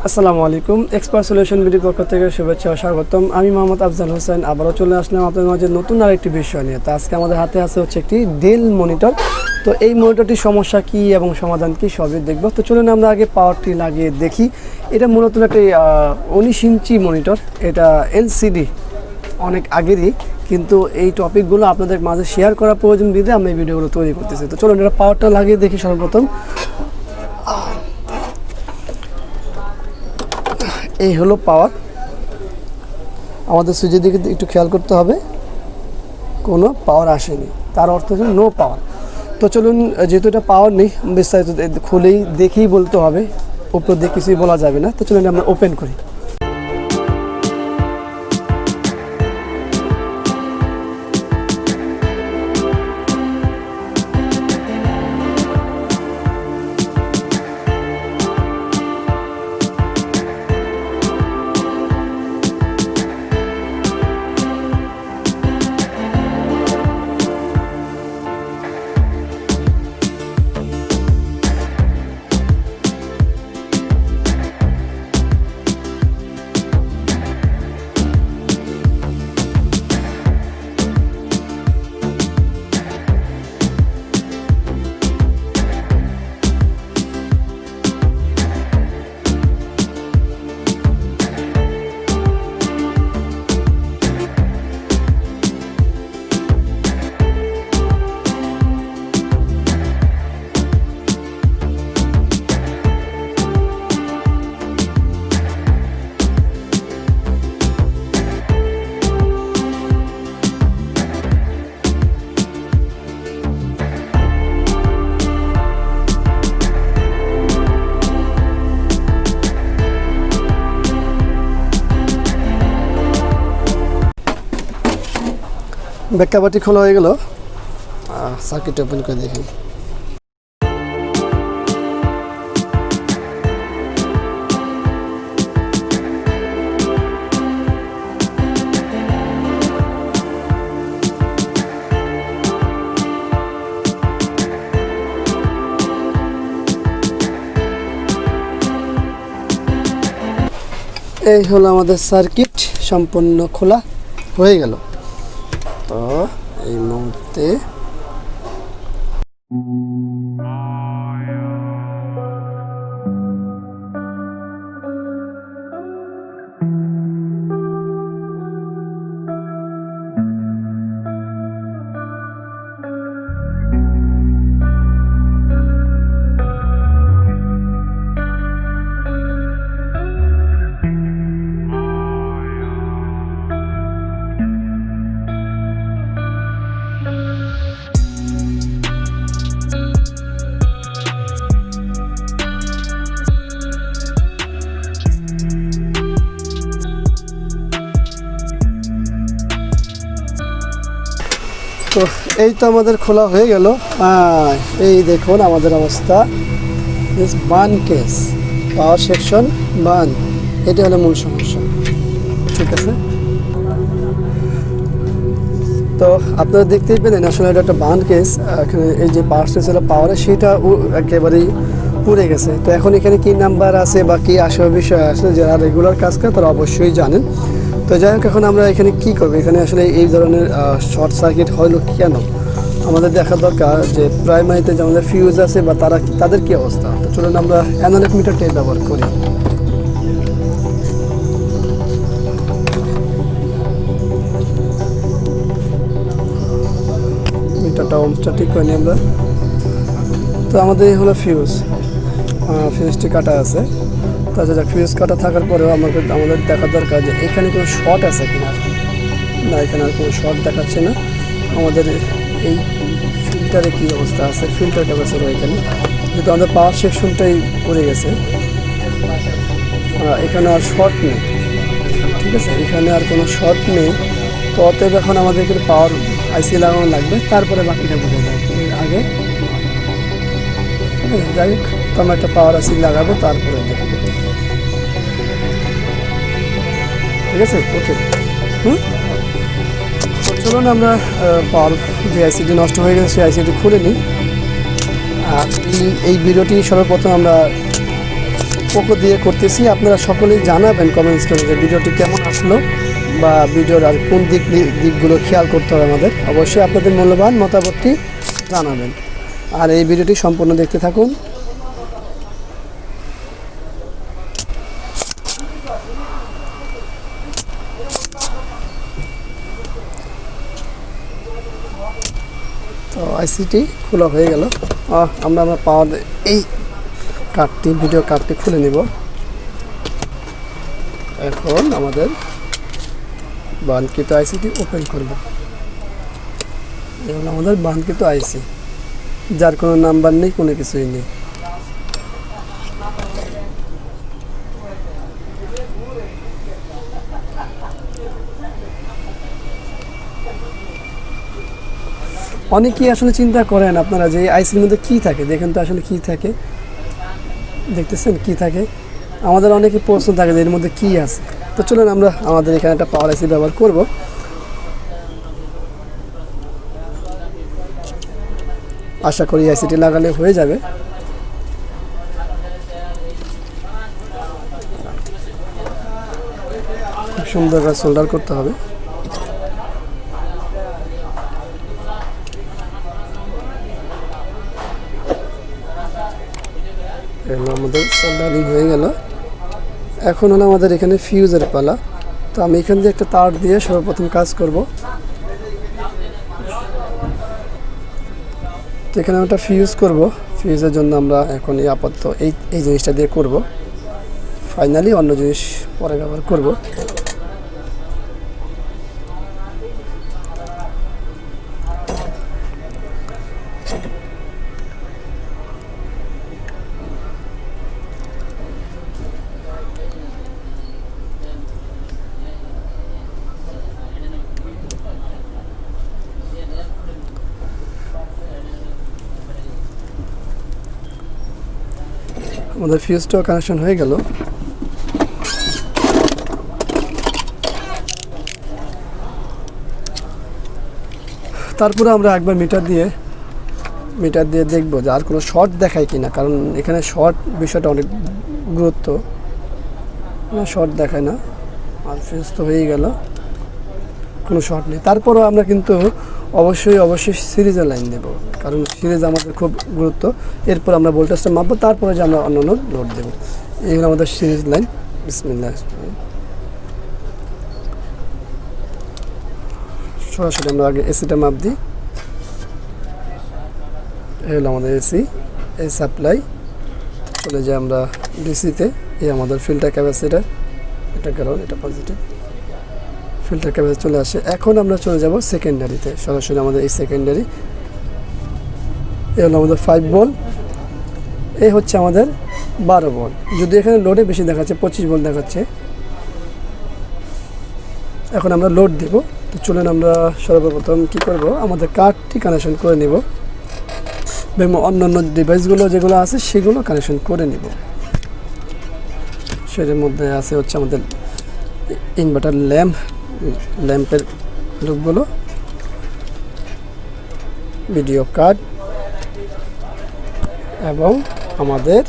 আসসালামু আলাইকুম। Expert solution ভিডিওর পক্ষ থেকে শুভেচ্ছা ও স্বাগতম। আমি মোহাম্মদ আফজাল হোসেন আবারও চলে আসলাম আপনাদের মাঝে নতুন আরেকটি বিষয় নিয়ে। তো আজকে আমাদের হাতে আছে হচ্ছে একটি ডেল মনিটর। তো এই মনিটরটির সমস্যা কি এবং সমাধান কি সবই দেখব। তো চলুন আমরা আগে পাওয়ারটি লাগিয়ে দেখি। এটা মূলত একটি 19 ইঞ্চি মনিটর। এটা এলসিডি অনেক আগেরই, কিন্তু এই টপিকগুলো আপনাদের মাঝে শেয়ার করা প্রয়োজন বিধে আমরা এই ভিডিওগুলো তৈরি করতেছি। তো চলুন এটা পাওয়ারটা লাগিয়ে দেখি। সর্বপ্রথম এই হলো পাওয়ার। আমাদের সুইচের দিকে একটু খেয়াল করতে হবে, কোনো পাওয়ার আসেনি, তার অর্থ হচ্ছে নো পাওয়ার। তো চলুন, যেহেতু এটা পাওয়ার নেই, বিস্তারিত খুলেই দেখেই বলতে হবে, উপর দিয়ে কিছুই বলা যাবে না। তো চলুন আমরা ওপেন করি। ব্যাকআপটি খোলা হয়ে গেল, সার্কিট ওপেন করে দেখি। এই হলো আমাদের সার্কিট, সম্পূর্ণ খোলা হয়ে গেল। তো এই মুহূর্তে তো এই তো আমাদের খোলা হয়ে গেল। এই দেখুন আমাদের অবস্থা, বান কেস, পাওয়ার সেকশন বান, এটা হলো মূল সমস্যা। ঠিক আছে, তো আপনারা দেখতেই পেলেন আসলে এটা একটা বান কেস। এখানে এই যে পাওয়ার ছিল পাওয়ারে, সেটা একেবারেই পুড়ে গেছে। তো এখন এখানে কি নাম্বার আছে বা কি আসবে বিষয় আছে, যারা রেগুলার কাজ করে তারা অবশ্যই জানেন। তো যাই হোক, এখন আমরা এখানে কি করবো, এখানে আসলে এই ধরনের শর্ট সার্কিট হলো কেন আমাদের দেখা দরকার, যে প্রাইমারিতে যে আমাদের ফিউজ আছে বা তাদের কি অবস্থা। তো চলুন আমরা অ্যানালগ মিটারটাই ব্যবহার করি। মিটারটা ওমসটা ঠিক করিনি আমরা। তো আমাদের এই হলো ফিউজটি কাটা আছে। তাছাড়া ফিউজ কাটা থাকার পরেও আমাদের দেখা দরকার যে এখানে কোনো শর্ট আছে কিনা। না, এখানে আর কোনো শর্ট দেখাচ্ছে না। আমাদের এই ফিল্টারে কী অবস্থা আছে, ফিল্টার ক্যাপাসিটর এখানে, যেহেতু আমাদের পাওয়ার সেকশনটাই পড়ে গেছে, এখানে আর শর্ট নেই। ঠিক আছে, এখানে আর কোনো শর্ট নেই। তো অতএব এখন আমাদের এখানে পাওয়ার আইসি লাগানো লাগবে, তারপরে বাকিটা বোঝা যায়। এর আগে যাই হোক, তো আমরা একটা পাওয়ার আইসি লাগাবো, তারপরে দেখবো। ঠিক আছে, ওকে। চলুন আমরা পাওয়ার যে আইসিটি নষ্ট হয়ে গেছে সেই আইসিটি খুলে নিই। আর এই ভিডিওটি সর্বপ্রথম আমরা পক্ষ দিয়ে করতেছি। আপনারা সকলেই জানাবেন কমেন্টস করে যে ভিডিওটি কেমন আসলো বা ভিডিওর আর কোন দিকগুলো খেয়াল করতে হবে আমাদের। অবশ্যই আপনাদের মূল্যবান মতামতটি জানাবেন, আর এই ভিডিওটি সম্পূর্ণ দেখতে থাকুন। তো আইসিটি খোলা হয়ে গেল। আমরা পাওয়ার এই কার্ডটি, ভিডিও কার্ডটি খুলে নিব। এখন আমাদের বানকৃত আইসিটি ওপেন করব। এখন আমাদের বানকৃত আইসি, যার কোনো নাম্বার নেই, কোনো কিছুই নেই। অনেকেই আসলে চিন্তা করেন আপনারা যে আইসির মধ্যে কী থাকে, দেখেন তো আসলে কী থাকে, দেখতেছেন কী থাকে। আমাদের অনেকে প্রশ্ন থাকে যে এর মধ্যে কী আছে। তো চলুন আমরা আমাদের এখানে একটা পাওয়ার আইসি ব্যবহার করব। আশা করি আইসিটি লাগালে হয়ে যাবে। খুব সুন্দর করে সোল্ডার করতে হবে। আমাদের সোল্ডারিং হয়ে গেল। এখন হলো আমাদের এখানে ফিউজের পালা। তো আমি এখান দিয়ে একটা তার দিয়ে সর্বপ্রথম কাজ করব। তো এখানে একটা ফিউজ করব। ফিউজের জন্য আমরা এখন এই আপাতত এই জিনিসটা দিয়ে করব। ফাইনালি অন্য জিনিস পরে ব্যবহার করব। আমাদের ফিউজটাও কানেকশন হয়ে গেল। তারপরে আমরা একবার মিটার দিয়ে দেখবো যে আর কোনো শর্ট দেখায় কিনা, কারণ এখানে শর্ট বিষয়টা অনেক গুরুত্ব। শর্ট দেখায় না, আর ফিউজ তো হয়েই গেল, কোনো শর্ট নেই। তারপরও আমরা কিন্তু অবশ্যই সিরিজের লাইন দেব, কারণ সিরিজ আমাদের খুব গুরুত্ব। এরপর আমরা ভোল্টেজটা মাপবো, তারপরে যে আমরা অন্য লোড দেবো। এইগুলো আমাদের সিরিজ লাইন। বিসমিল্লাহ। সরাসরি আমরা আগে এসিটা মাপ দিই। এই হলো আমাদের এসি, এই সাপ্লাই। চলে যাই আমরা ডিসিতে। এই আমাদের ফিল্টার ক্যাপাসিটার, এটা গ্রাউন্ড, এটা পজিটিভ। ফিল্টার ক্যাপাসিটি চলে আসে। এখন আমরা চলে যাব সেকেন্ডারিতে, সরাসরি আমাদের এই সেকেন্ডারি। এই হলো আমাদের 5 ভোল্ট, এই হচ্ছে আমাদের 12 ভোল্ট। যদি এখানে লোডে বেশি দেখাচ্ছে, 25 ভোল্ট দেখাচ্ছে। এখন আমরা লোড দেব। তো চলুন আমরা সর্বপ্রথম কি করব, আমাদের কার্ডটি কানেকশন করে নিব এবং অন্যান্য ডিভাইসগুলো যেগুলো আছে সেগুলো কানেকশন করে নিব। সেটার মধ্যে আছে হচ্ছে আমাদের ইনভার্টার ল্যাম্পের লুপগুলো, ভিডিও কার্ড এবং আমাদের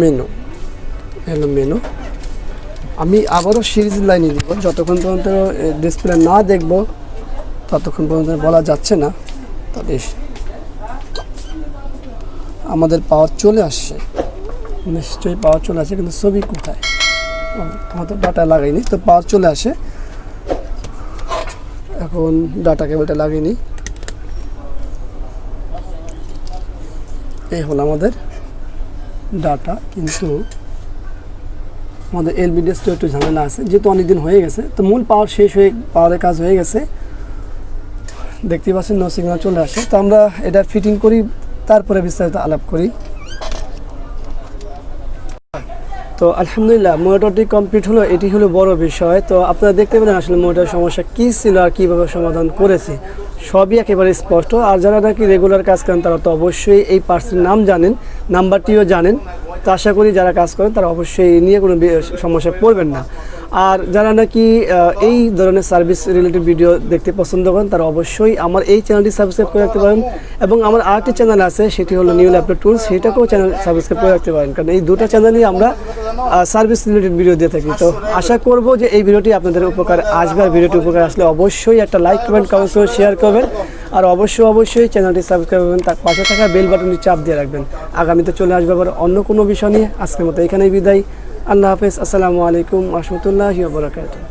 মেনু। হলো মেনু। আমি আবারও সিরিজ লাইনে দিব, যতক্ষণ পর্যন্ত ডিসপ্লে না দেখব ততক্ষণ পর্যন্ত বলা যাচ্ছে না। তবে আমাদের পাওয়ার চলে আসছে, নিশ্চয়ই পাওয়ার চলে আসে, কিন্তু ছবি কোথায়, আমাদের ডাটা লাগাইনি। তো পাওয়ার চলে আসে। এখন ডাটা কেবলটা লাগাইনি। এই হলো আমাদের ডাটা, কিন্তু আমাদের এলবিডিএস তো একটু ঝামেলা আছে, যেহেতু অনেকদিন হয়ে গেছে। তো মূল পাওয়ার শেষ হয়ে, পাওয়ারের কাজ হয়ে গেছে, দেখতে পাচ্ছেন নো সিগন্যাল চলে আসে। তো আমরা এটা ফিটিং করি, তারপরে বিস্তারিত আলাপ করি। তো আলহামদুলিল্লাহ মোটরটি কমপ্লিট হলো, এটি হলো বড় বিষয়। তো আপনারা দেখতে পেলেন আসলে মোটরের সমস্যা কী ছিল আর কীভাবে সমাধান করেছি, সবই একেবারে স্পষ্ট। আর যারা নাকি রেগুলার কাজ করেন তারা তো অবশ্যই এই পার্সের নাম জানেন, নাম্বারটিও জানেন। তো আশা করি যারা কাজ করেন তারা অবশ্যই এই নিয়ে কোনো সমস্যা পড়বেন না। আর যারা নাকি এই ধরনের সার্ভিস রিলেটেড ভিডিও দেখতে পছন্দ করেন তারা অবশ্যই আমার এই চ্যানেলটি সাবস্ক্রাইব করে রাখতে পারেন এবং আমার আরেকটি চ্যানেল আছে সেটি হলো নিউ ল্যাপটপ টুলস, সেটাকেও চ্যানেল সাবস্ক্রাইব করে রাখতে পারেন, কারণ এই দুটো চ্যানেলই আমরা সার্ভিস রিলেটেড ভিডিও দিয়ে থাকি। তো আশা করব যে এই ভিডিওটি আপনাদের উপকার আসবে, আর ভিডিওটি উপকার আসলে অবশ্যই একটা লাইক কমেন্ট শেয়ার করবেন, আর অবশ্যই চ্যানেলটি সাবস্ক্রাইব করবেন, তার পাশে থাকা বেল বাটনটি চাপ দিয়ে রাখবেন। আগামীতে চলে আসবে আবার অন্য কোনো বিষয় নিয়ে। আজকের মতো এখানেই বিদায়। আল্লাহ হাফেজ। আসসালামু আলাইকুম ওয়া রাহমাতুল্লাহি ওয়া বারাকাতুহু।